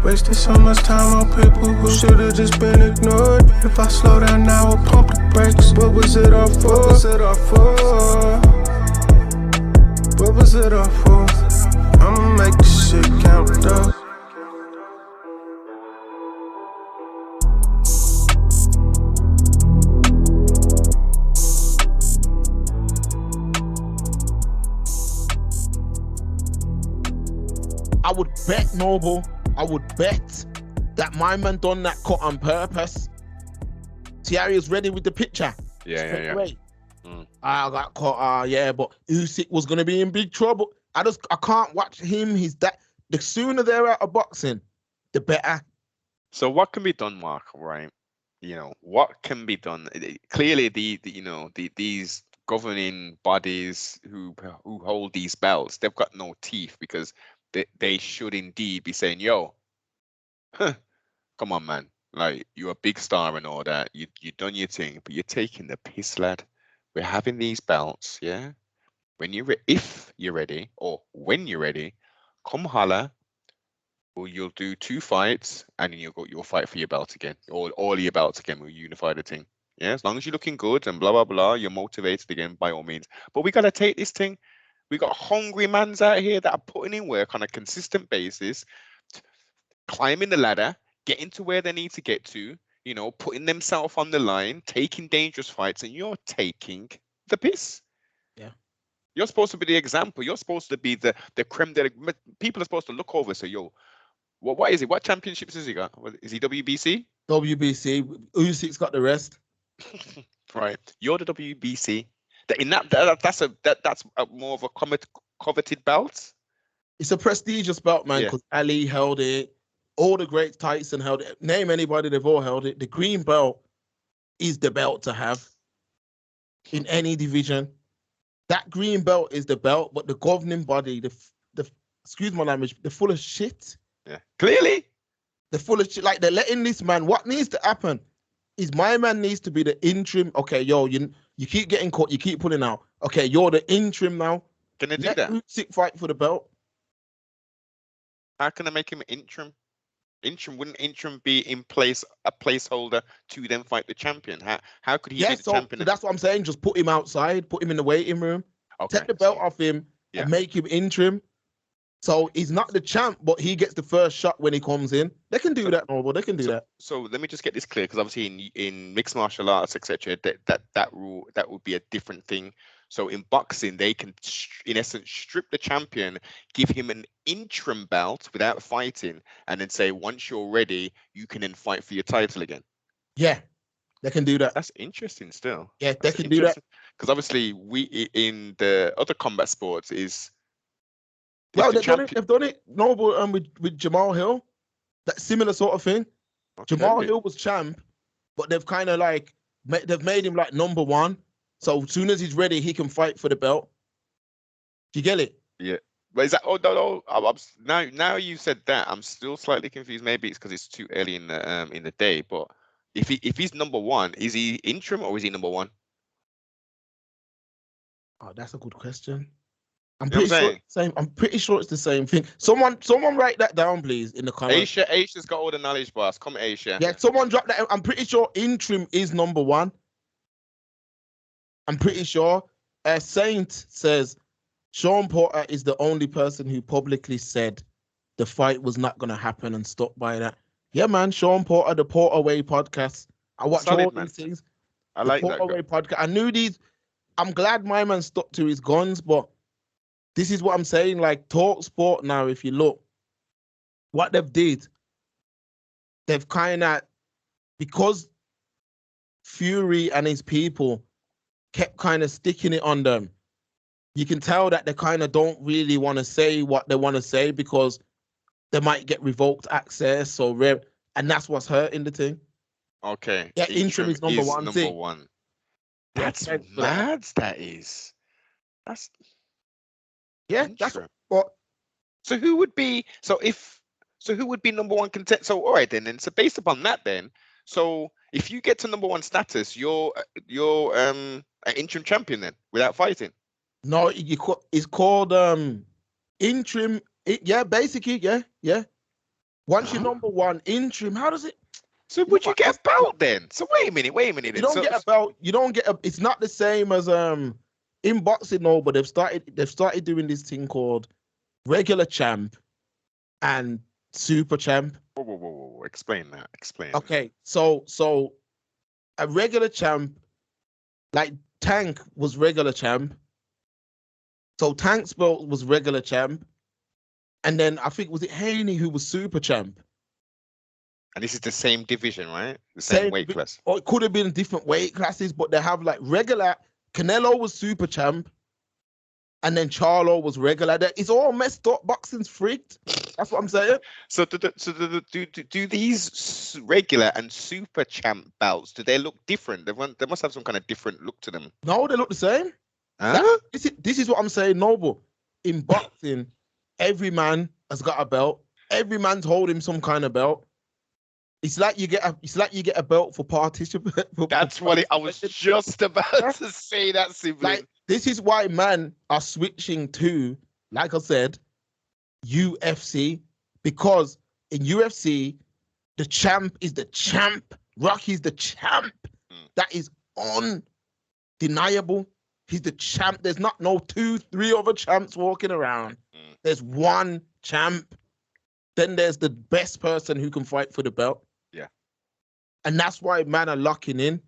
Wasted so much time on people who should've just been ignored. If I slow down now, I'll pump the brakes. What was it all for? What was it all for? What was it all for? I'ma make this shit count up. I would bet, Noble, I would bet that my man done that cut on purpose. Thierry was ready with the picture. Yeah. I got caught. Yeah, but Usyk was gonna be in big trouble. I can't watch him. The sooner they're out of boxing, the better. So what can be done, Mark? Right? What can be done? Clearly, these governing bodies who hold these belts, they've got no teeth because they should indeed be saying, "Yo, come on, man! Like you're a big star and all that. You done your thing, but you're taking the piss, lad. We're having these belts, yeah. If you're ready, or when you're ready, come holla. Or you'll do 2 fights, and then you'll fight for your belt again, or all your belts again. We'll unify the thing. Yeah, as long as you're looking good and blah blah blah, you're motivated again by all means. But we gotta take this thing. We got hungry mans out here that are putting in work on a consistent basis, climbing the ladder, getting to where they need to get to, putting themselves on the line, taking dangerous fights, and you're taking the piss. Yeah. You're supposed to be the example. You're supposed to be the creme de la... People are supposed to look over and say, yo, what is it? What championships has he got? Is he WBC? WBC. Usyk's got the rest. Right. You're the WBC. That's more of a coveted belt. It's a prestigious belt, man, because Ali held it. All the greats, Tyson held it. Name anybody, they've all held it. The green belt is the belt to have in any division. That green belt is the belt, but the governing body, the excuse my language, they're full of shit. Yeah, clearly. They're full of shit. Like, they're letting this man, what needs to happen is my man needs to be the interim. Okay, yo, you keep getting caught, you keep pulling out. Okay, you're the interim now. Can they do that? Usyk fight for the belt. How can I make him interim? Wouldn't interim be in place, a placeholder to then fight the champion? How could he be the champion? So that's what I'm saying. Just put him outside, put him in the waiting room, take the belt off him, and make him interim. So he's not the champ, but he gets the first shot when he comes in. They can do that, Noble. They can do that. So let me just get this clear, because obviously in mixed martial arts, etc., that rule, that would be a different thing. So in boxing, they can, in essence, strip the champion, give him an interim belt without fighting, and then say, once you're ready, you can then fight for your title again. Yeah, they can do that. That's interesting still. Yeah, they can do that. Because obviously, we in the other combat sports is... Well, they've done it, Noble, with Jamal Hill. That similar sort of thing. Okay. Jamal Hill was champ, but they've kind of like, they've made him like number one. So as soon as he's ready, he can fight for the belt. Do you get it? Yeah. But is that... Oh, no. Now you said that, I'm still slightly confused. Maybe it's because it's too early in the day. But if he's number one, is he interim or is he number one? Oh, that's a good question. I'm pretty sure it's the same thing. Someone write that down, please, in the comments. Aisha's got all the knowledge, boss. Come, Aisha. Yeah, someone drop that. I'm pretty sure interim is number one. I'm pretty sure. Saint says Sean Porter is the only person who publicly said the fight was not going to happen and stuck by that. Yeah, man. Sean Porter, the Porter Way podcast. I watch all these things. I like that. Porter Way podcast. I knew these. I'm glad my man stuck to his guns, but this is what I'm saying. Like, Talk Sport now, if you look, what they've kind of, because Fury and his people kept kind of sticking it on them, you can tell that they kind of don't really want to say what they want to say because they might get revoked access and that's what's hurting the thing. Okay. Yeah, interim is number one. Number one. That's mad. That is. That's... Yeah, that's what. So who would be number one contender? So all right then. So based upon that, then, so if you get to number one status, you're an interim champion then without fighting. No, it's called interim. Yeah, basically, yeah. Once you're number one interim, how does it? So would you get a belt then? So wait a minute then. You don't get a belt. You don't get a. It's not the same as in boxing, no. But they've started doing this thing called regular champ and super champ. Whoa. Explain that. Explain. Okay, so a regular champ, like Tank was regular champ. So Tank's belt was regular champ, and then I think was it Haney who was super champ. And this is the same division, right? The same weight class. Or it could have been different weight classes, but they have like regular. Canelo was super champ, and then Charlo was regular. It's all messed up. Boxing's freaked. That's what I'm saying. So do these regular and super champ belts, do they look different? They must have some kind of different look to them. No, they look the same. Huh? This is what I'm saying, Noble. In boxing, every man has got a belt. Every man's holding some kind of belt. It's like you get a belt for participation. That's what I was just about to say. That simply. Like, this is why man are switching to, like I said, UFC, because in UFC, the champ is the champ. Rocky's the champ. That is undeniable. He's the champ. There's not no 2-3 other champs walking around. There's one champ. Then there's the best person who can fight for the belt. Yeah. And that's why man are locking in.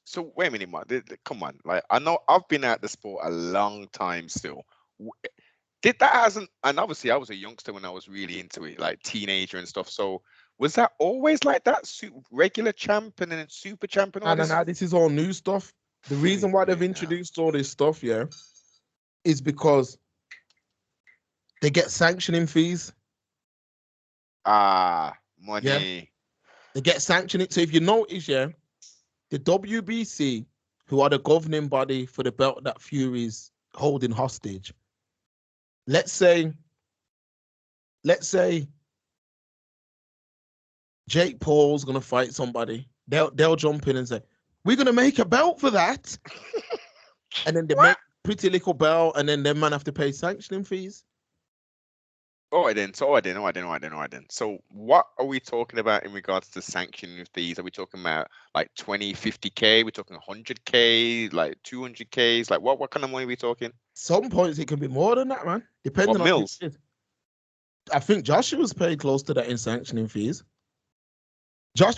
So wait a minute, man. Come on. Like, I know I've been at the sport a long time still. And obviously I was a youngster when I was really into it, like teenager and stuff. So was that always like that? Regular champ and then super champ and all this? No, this is all new stuff. The reason why they've introduced all this stuff, is because they get sanctioning fees. Money. Yeah. They get sanctioning. So if you notice, the WBC, who are the governing body for the belt that Fury's holding hostage, let's say Jake Paul's gonna fight somebody, they'll jump in and say, we're gonna make a belt for that. And then they make pretty little belt, and then them man have to pay sanctioning fees. So what are we talking about in regards to sanctioning fees? Are we talking about like 20, 50K? We're talking 100K, like 200Ks? Like what kind of money are we talking? Some points it can be more than that, man. Depending on Mills. I think Joshua was paid close to that in sanctioning fees.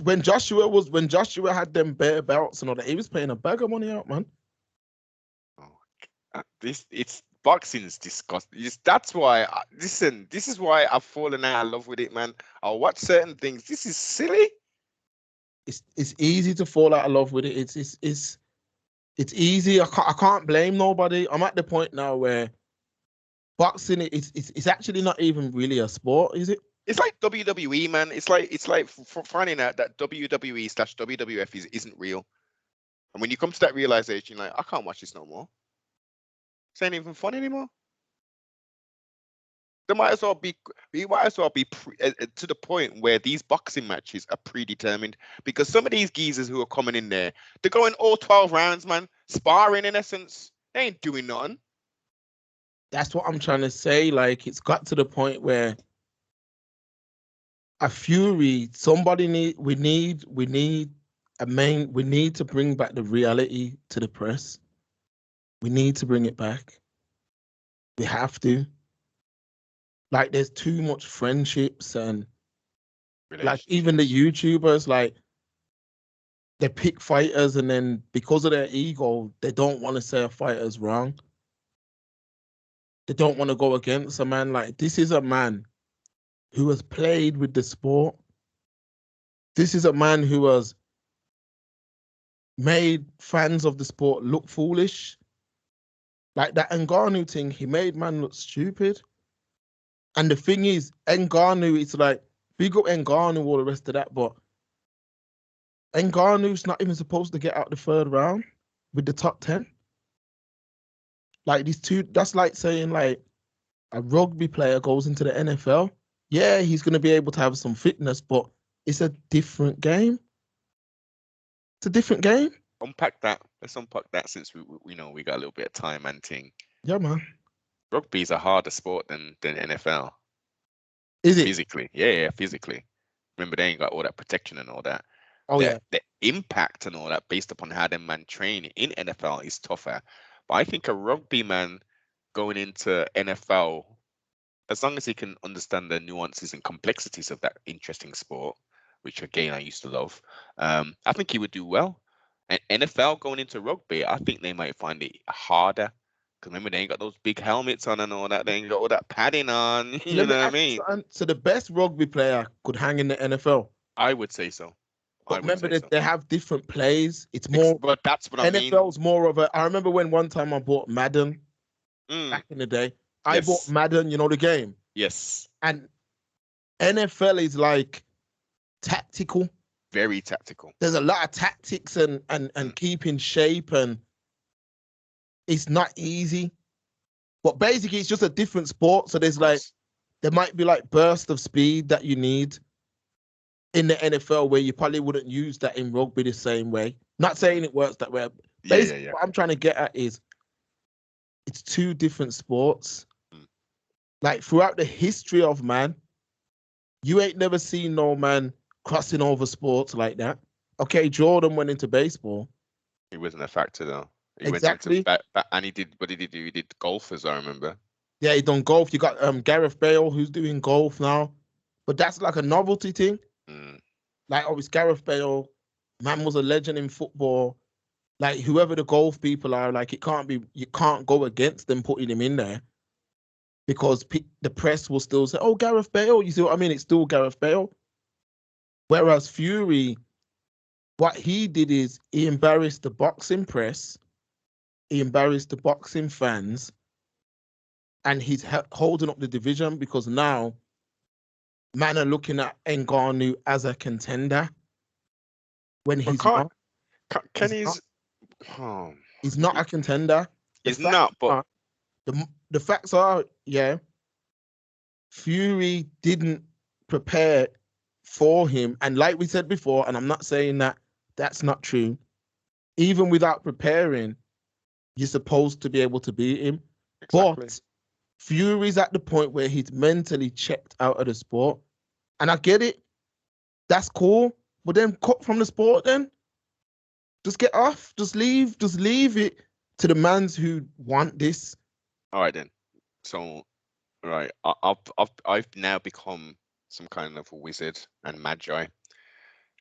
When Joshua had them bare belts and all that, he was paying a bag of money out, man. It's boxing's disgusting. That's why this is why I've fallen out of love with it, man. I'll watch certain things. This is silly. It's easy to fall out of love with it. It's easy. I can't blame nobody. I'm at the point now where boxing it's actually not even really a sport, is it? It's like WWE, man. It's like finding out that WWE/WWF isn't real. And when you come to that realization, like, I can't watch this no more. This ain't even fun anymore. We might as well be to the point where these boxing matches are predetermined, because some of these geezers who are coming in there, they're going all 12 rounds, man, sparring in essence. They ain't doing nothing. That's what I'm trying to say. Like, it's got to the point where a Fury, we need to bring back the reality to the press. We need to bring it back. We have to. Like, there's too much friendships, and like even the YouTubers, like, they pick fighters, and then because of their ego, they don't want to say a fighter's wrong. They don't want to go against a man. Like, this is a man who has played with the sport. This is a man who has made fans of the sport look foolish. Like that Ngannou thing, he made man look stupid. And the thing is, Ngannou, it's like, big up Ngannou, all the rest of that, but Ngannou's not even supposed to get out the third round with the top 10. Like, these two, that's like saying, like, a rugby player goes into the NFL. Yeah, he's going to be able to have some fitness, but it's a different game. It's a different game. Unpack that. Let's unpack that, since we know we got a little bit of time and thing. Yeah, man. Rugby is a harder sport than NFL. Is it? Physically, yeah, physically. Remember, they ain't got all that protection and all that. Oh yeah. The impact and all that based upon how them man train in NFL is tougher. But I think a rugby man going into NFL, as long as he can understand the nuances and complexities of that interesting sport, which again I used to love, I think he would do well. And NFL going into rugby, I think they might find it harder. Because remember, they ain't got those big helmets on and all that. They ain't got all that padding on. So You let me know what I ask you mean? something. So the best rugby player could hang in the NFL, I would say so. I but would remember say that so. they have different plays. It's more But that's what I mean. NFL's more of a. I remember when one time I bought Madden back in the day. I bought Yes. Madden, you know the game, Yes. and NFL is like tactical. Very tactical. There's a lot of tactics and keeping shape, and it's not easy. But basically, it's just a different sport. So there's like there might be like burst of speed that you need in the NFL where you probably wouldn't use that in rugby the same way. Not saying it works that way. Basically, Yeah. what I'm trying to get at is it's two different sports. Like throughout the history of man, you ain't never seen no man crossing over sports like that. Okay, Jordan went into baseball. He wasn't a factor though. He Exactly. went into and he did. What did he do? He did golf, as I remember. Yeah, he done golf. You got Gareth Bale who's doing golf now, but that's like a novelty thing. Like obviously Gareth Bale, man was a legend in football. Like whoever the golf people are, like it can't be, you can't go against them putting him in there because the press will still say, "Oh, Gareth Bale." You see what I mean? It's still Gareth Bale. Whereas Fury, what he did is he embarrassed the boxing press, he embarrassed the boxing fans, and he's holding up the division because now man are looking at Ngannou as a contender when he's not. Kenny's. He's not a contender. He's not, but the facts are, yeah, Fury didn't prepare for him. And like we said before, and I'm not saying that that's not true, even without preparing, you're supposed to be able to beat him. Exactly. But Fury's at the point where he's mentally checked out of the sport. And I get it. That's cool. But then cut from the sport then. Just get off. Just leave it to the mans who want this. All right then. So, right, I've now become some kind of a wizard and magi,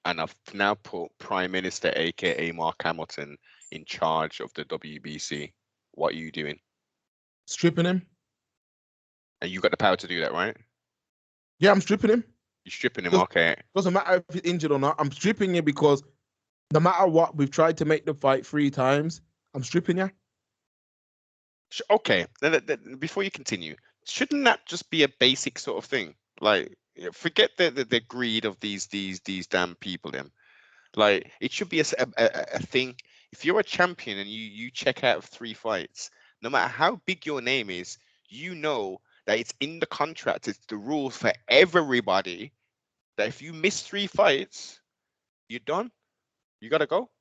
and I've now put Prime Minister, aka Mark Hamilton, in charge of the WBC. What are you doing? Stripping him. And you got the power to do that, right? Yeah, I'm stripping him. You're stripping him, okay. Doesn't matter if he's injured or not. I'm stripping him because no matter what, we've tried to make the fight 3 times. I'm stripping you. Okay, before you continue, shouldn't that just be a basic sort of thing? Like, forget the greed of these damn people. Them, like, it should be a thing. If you're a champion and you check out of 3 fights, no matter how big your name is, you know that it's in the contract. It's the rules for everybody that if you miss 3 fights, you're done. You gotta go.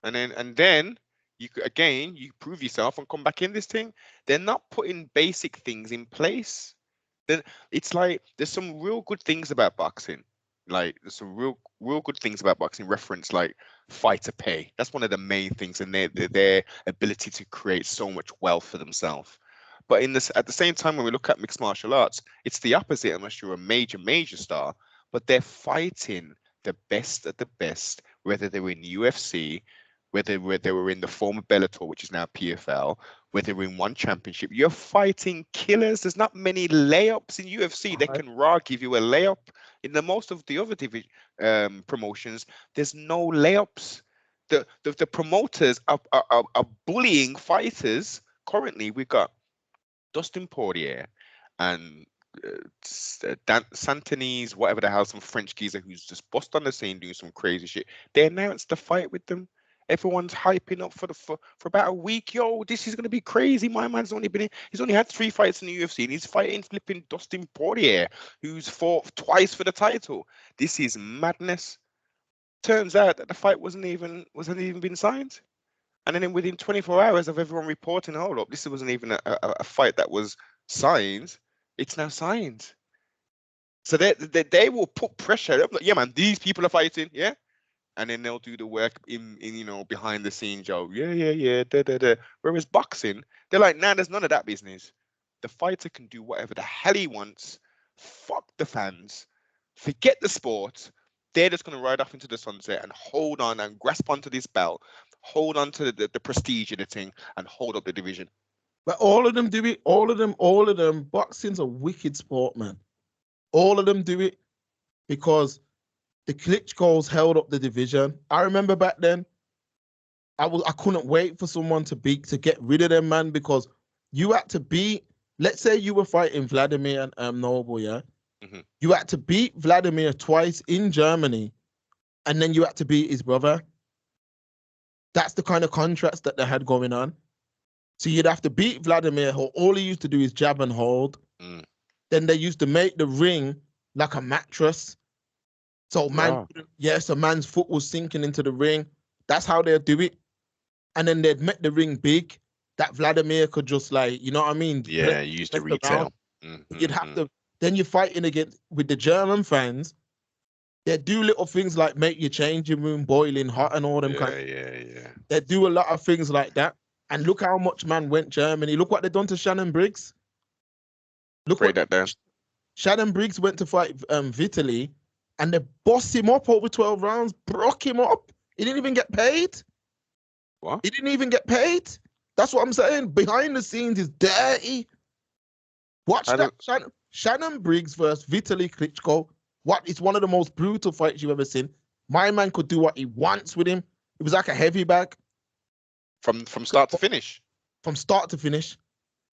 And then you prove yourself and come back in this thing. They're not putting basic things in place. Then it's like there's some real good things about boxing. Like there's some real good things about boxing. Reference like fighter pay. That's one of the main things, and their ability to create so much wealth for themselves. But at the same time, when we look at mixed martial arts, it's the opposite. Unless you're a major star, but they're fighting the best of the best, whether they're in UFC, whether they were in the former Bellator, which is now PFL, whether they're in one championship. You're fighting killers. There's not many layups in UFC. They can give you a layup. In the most of the other promotions, there's no layups. The promoters are bullying fighters. Currently, we've got Dustin Poirier and Santonese, whatever the hell, some French geezer who's just bust on the scene doing some crazy shit. They announced the fight with them. Everyone's hyping up for about a week. Yo, this is gonna be crazy. My man's he's only had 3 fights in the UFC, and he's fighting flipping Dustin Poirier, who's fought twice for the title. This is madness. Turns out that the fight wasn't even been signed. And then within 24 hours of everyone reporting, hold up, this wasn't even a fight that was signed. It's now signed. So they will put pressure. They'll be like, yeah, man, these people are fighting, yeah, and then they'll do the work in behind the scenes, Joe. Yeah. Da. Whereas boxing, they're like, nah, there's none of that business. The fighter can do whatever the hell he wants. Fuck the fans. Forget the sport. They're just gonna ride off into the sunset and hold on and grasp onto this belt, hold on to the prestige of the thing, and hold up the division. But all of them do it. All of them. Boxing's a wicked sport, man. All of them do it because the Klitschko's held up the division. I remember back then, I couldn't wait for someone to get rid of them, man, because you had to beat. Let's say you were fighting Vladimir and Noble, yeah. Mhm. You had to beat Vladimir twice in Germany, and then you had to beat his brother. That's the kind of contracts that they had going on. So you'd have to beat Vladimir, who all he used to do is jab and hold. Mm. Then they used to make the ring like a mattress. So so man's foot was sinking into the ring. That's how they'd do it. And then they'd make the ring big that Vladimir could just like, you know what I mean? Yeah, use the retail. You'd have to, then you're fighting against with the German fans. They do little things like make your changing room boiling hot and all them kind of. Yeah. They do a lot of things like that. And look how much man went Germany. Look what they done to Shannon Briggs. Look Break that down. Shannon Briggs went to fight Vitaly, and they bossed him up over 12 rounds, broke him up. He didn't even get paid. What? He didn't even get paid. That's what I'm saying. Behind the scenes is dirty. Watch that. Shannon Briggs versus Vitaly Klitschko. It's one of the most brutal fights you've ever seen. My man could do what he wants with him. It was like a heavy bag. From start to finish? From start to finish.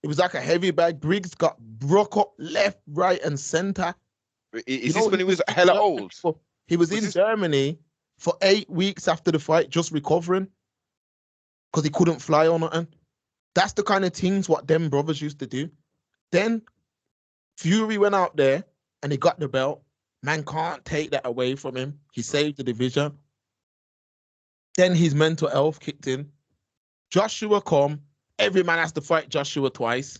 It was like a heavy bag. Briggs got broke up left, right, and center. Is this when he was hella old? He was in Germany for 8 weeks after the fight, just recovering because he couldn't fly or nothing. That's the kind of things what them brothers used to do. Then Fury went out there and he got the belt. Man can't take that away from him. He saved the division. Then his mental health kicked in. Joshua come. Every man has to fight Joshua twice.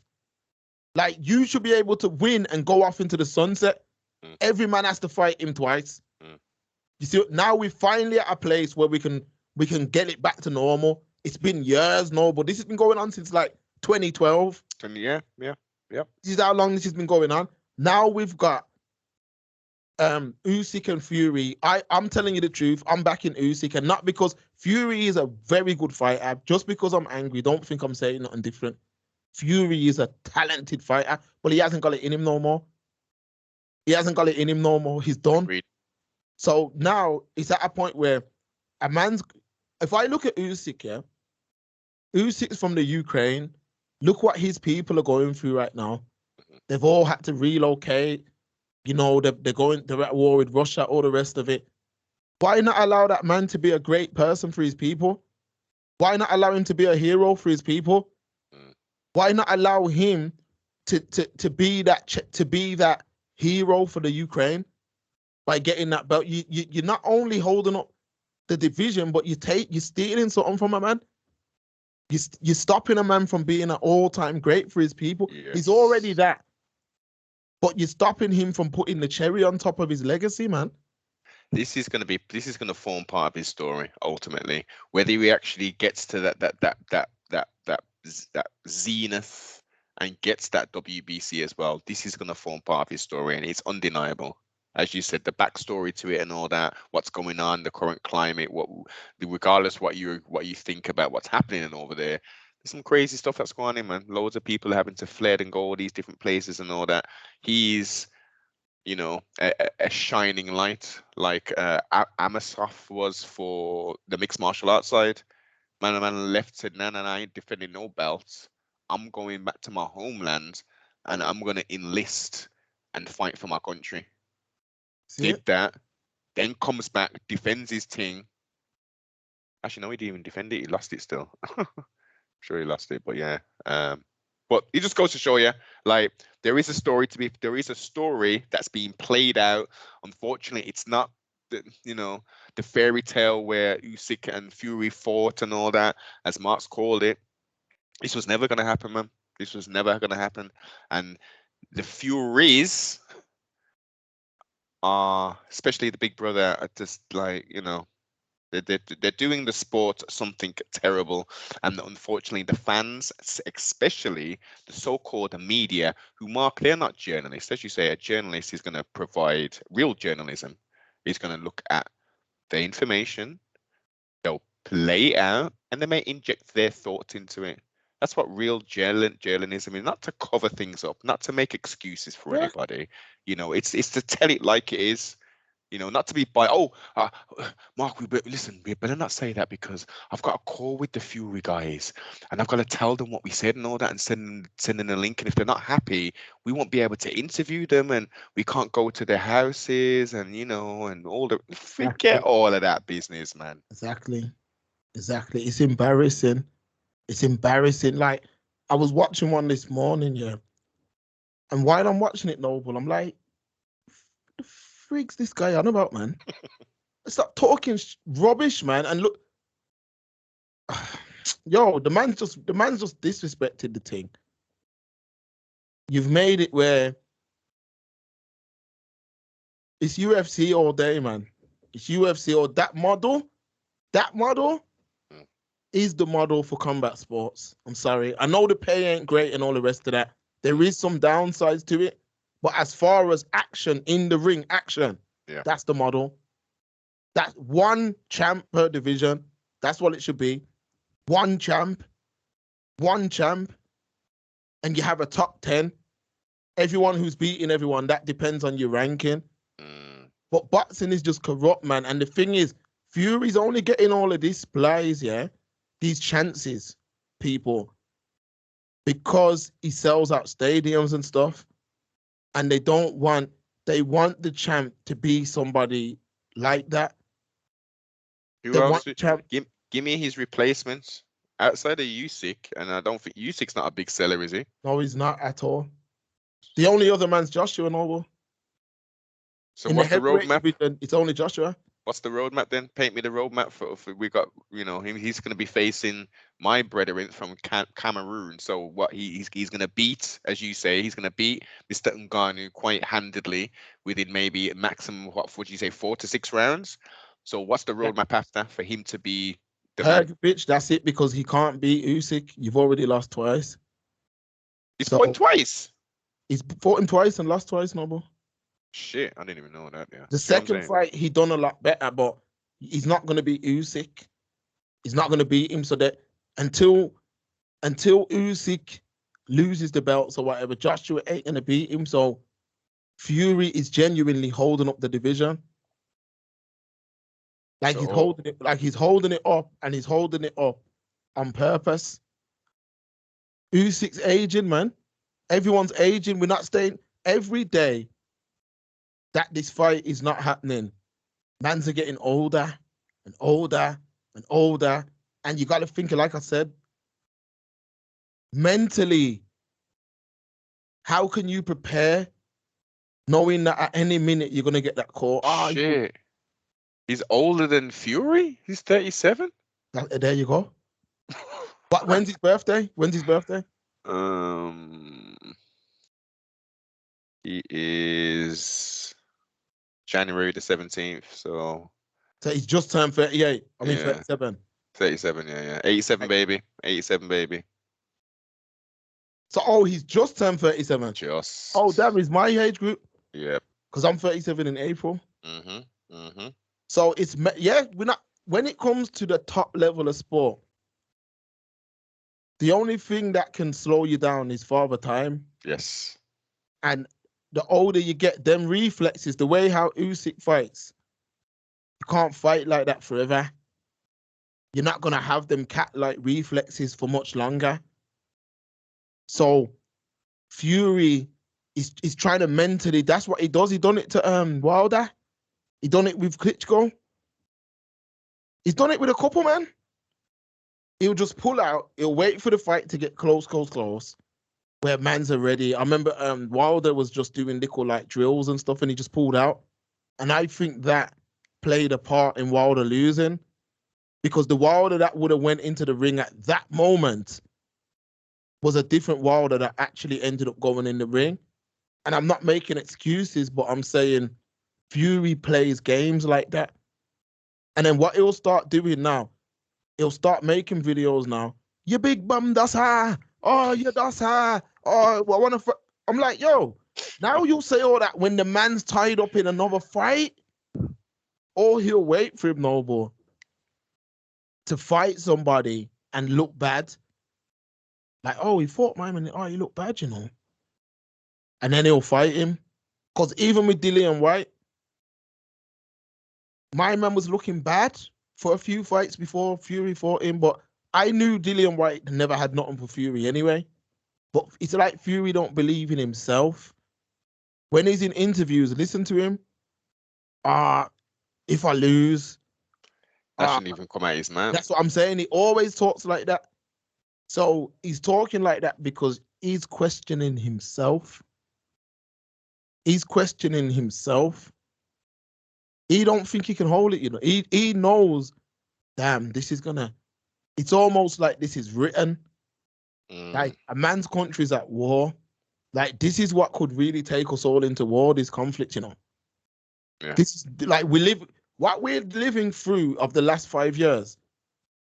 Like, you should be able to win and go off into the sunset. Every man has to fight him twice. You see, now we're finally at a place where we can get it back to normal. It's been years, but this has been going on since like 2012. Yeah. This is how long this has been going on. Now we've got Usyk and Fury. I'm telling you the truth. I'm backing Usyk, and not because Fury is a very good fighter. Just because I'm angry, don't think I'm saying nothing different. Fury is a talented fighter, but he hasn't got it in him no more. He's done. Agreed. So now it's at a point where if I look at Usyk, yeah, Usyk's from the Ukraine. Look what his people are going through right now. They've all had to relocate. You know, they're at war with Russia, all the rest of it. Why not allow that man to be a great person for his people? Why not allow him to be a hero for his people? Why not allow him to be that hero for the Ukraine by getting that belt? You're not only holding up the division, but you're stealing something from a man. You're stopping a man from being an all-time great for his people. Yes. He's already that. But you're stopping him from putting the cherry on top of his legacy, man. This is going to form part of his story ultimately. Whether he actually gets to that zenith and gets that WBC as well, this is going to form part of his story, and it's undeniable. As you said, the backstory to it and all that, what's going on, the current climate, regardless what you think about what's happening over there. There's some crazy stuff that's going on, man. Loads of people having to fled and go all these different places and all that. He's, a shining light, like Amasov was for the mixed martial arts side. Man left, said, no, I ain't defending no belts. I'm going back to my homeland and I'm going to enlist and fight for my country. Did that, then comes back, defends his thing. Actually, no, he didn't even defend it. He lost it still. Sure he lost it, but yeah. But it just goes to show you, like, there is a story that's being played out. Unfortunately, it's not the fairy tale where Usyk and Fury fought and all that, as Mark's called it. This was never going to happen, man. This was never going to happen. And the Furies are, especially the Big Brother, are just like, they're doing the sport something terrible, and unfortunately the fans, especially the so-called media, who, Mark, they're not journalists. As you say, a journalist is going to provide real journalism. He's going to look at the information, they'll play it out, and they may inject their thoughts into it. That's what real journalism is, not to cover things up, not to make excuses for anybody. It's to tell it like it is. Not to be Mark, we better not say that, because I've got a call with the Fury guys and I've got to tell them what we said and all that, and sending a link. And if they're not happy, we won't be able to interview them, and we can't go to their houses, and and all the forget all of that business, man. Exactly. It's embarrassing. Like, I was watching one this morning, and while I'm watching it, Noble, I'm like, the freak's this guy on about, man? Stop talking rubbish, man. And look, yo, the man's just disrespected the thing. You've made it where it's UFC all day, man. It's UFC, or that model is the model for combat sports. I'm sorry. I know the pay ain't great and all the rest of that. There is some downsides to it. But as far as action in the ring, that's the model. That's one champ per division. That's what it should be. One champ. And you have a top 10. Everyone who's beating everyone, that depends on your ranking. But boxing is just corrupt, man. And the thing is, Fury's only getting all of these plays, these chances, people, because he sells out stadiums and stuff. And they want the champ to be somebody like that. Who else? Give me his replacements outside of Usyk, and I don't think Usyk's not a big seller, is he? No, he's not at all. The only other man's Joshua, Noble. So what's the roadmap? Division, it's only Joshua. What's the roadmap then? Paint me the roadmap for we got, he's going to be facing my brethren from Cameroon. So what he's going to beat, as you say, he's going to beat Mr. Ngannou quite handedly within maybe maximum, what would you say, 4 to 6 rounds? So what's the roadmap after for him to be the bitch? That's it, because he can't beat Usyk. You've already lost twice. He's fought him twice. He's fought him twice and lost twice, Noble. Shit, I didn't even know that. Yeah. The second fight, he done a lot better, but he's not going to beat Usyk. He's not going to beat him. So that until Usyk loses the belts or whatever, Joshua ain't going to beat him. So Fury is genuinely holding up the division. He's holding it up, and he's holding it up on purpose. Usyk's aging, man. Everyone's aging. We're not staying every day that this fight is not happening. Mans are getting older and older and older. And you got to think, like I said, mentally, how can you prepare knowing that at any minute you're going to get that call? Shit. He's older than Fury? He's 37? There you go. But when's his birthday? He is January the 17th, so he's just turned 38. 37. 37, yeah. 87, baby. 87, baby. So, he's just turned 37. Just. Oh, that is my age group. Yep. Because I'm 37 in April. Mm-hmm. So we're not, when it comes to the top level of sport, the only thing that can slow you down is father time. Yes. And the older you get, them reflexes, the way how Usyk fights, you can't fight like that forever. You're not going to have them cat-like reflexes for much longer. So Fury is trying to mentally, that's what he does. He done it to Wilder. He done it with Klitschko. He's done it with a couple, man. He'll just pull out. He'll wait for the fight to get close, where mans are ready. I remember Wilder was just doing little like drills and stuff, and he just pulled out. And I think that played a part in Wilder losing, because the Wilder that would have went into the ring at that moment was a different Wilder that actually ended up going in the ring. And I'm not making excuses, but I'm saying Fury plays games like that. And then what he'll start doing now, he'll start making videos now. You big bum, that's her. Oh, yeah, that's her. Oh, well, I want to. I'm like, yo, now you'll say all that when the man's tied up in another fight, or he'll wait for him, Noble, to fight somebody and look bad. Like, oh, he fought my man. Oh, he looked bad, you know. And then he'll fight him. Because even with Dillian White, my man was looking bad for a few fights before Fury fought him, but I knew Dillian White never had nothing for Fury anyway. But it's like Fury don't believe in himself. When he's in interviews, listen to him. If I lose, that shouldn't even come out his mouth. That's what I'm saying. He always talks like that. So he's talking like that because he's questioning himself. He's questioning himself. He don't think he can hold it, you know. He knows, damn, this is gonna. It's almost like this is written. Like a man's country is at war. Like this is what could really take us all into war. This conflict, you know. Yeah. This is like what we're living through of the last 5 years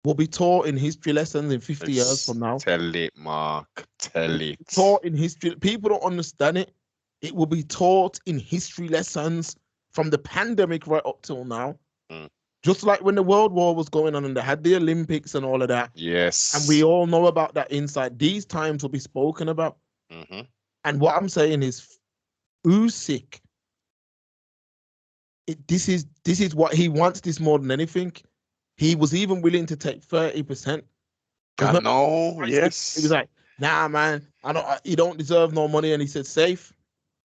will be taught in history lessons in 50 years from now. Tell it, Mark. Tell it. Taught in history. People don't understand it. It will be taught in history lessons from the pandemic right up till now. Just like when the World War was going on and they had the Olympics and all of that. Yes. And we all know about that inside. These times will be spoken about. And what I'm saying is, Usyk, this is what he wants this more than anything. He was even willing to take 30%. I know, yes. He was like, nah, man, you don't deserve no money. And he said, safe.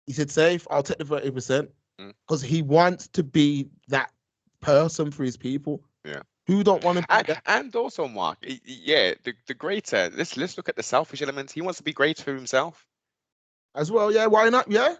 He said, safe, I'll take the 30%. Because he wants to be that person for his people. Yeah. Who don't want to be that? And also, Mark, yeah, the greater, let's look at the selfish elements. He wants to be great for himself. As well, yeah, why not? Yeah.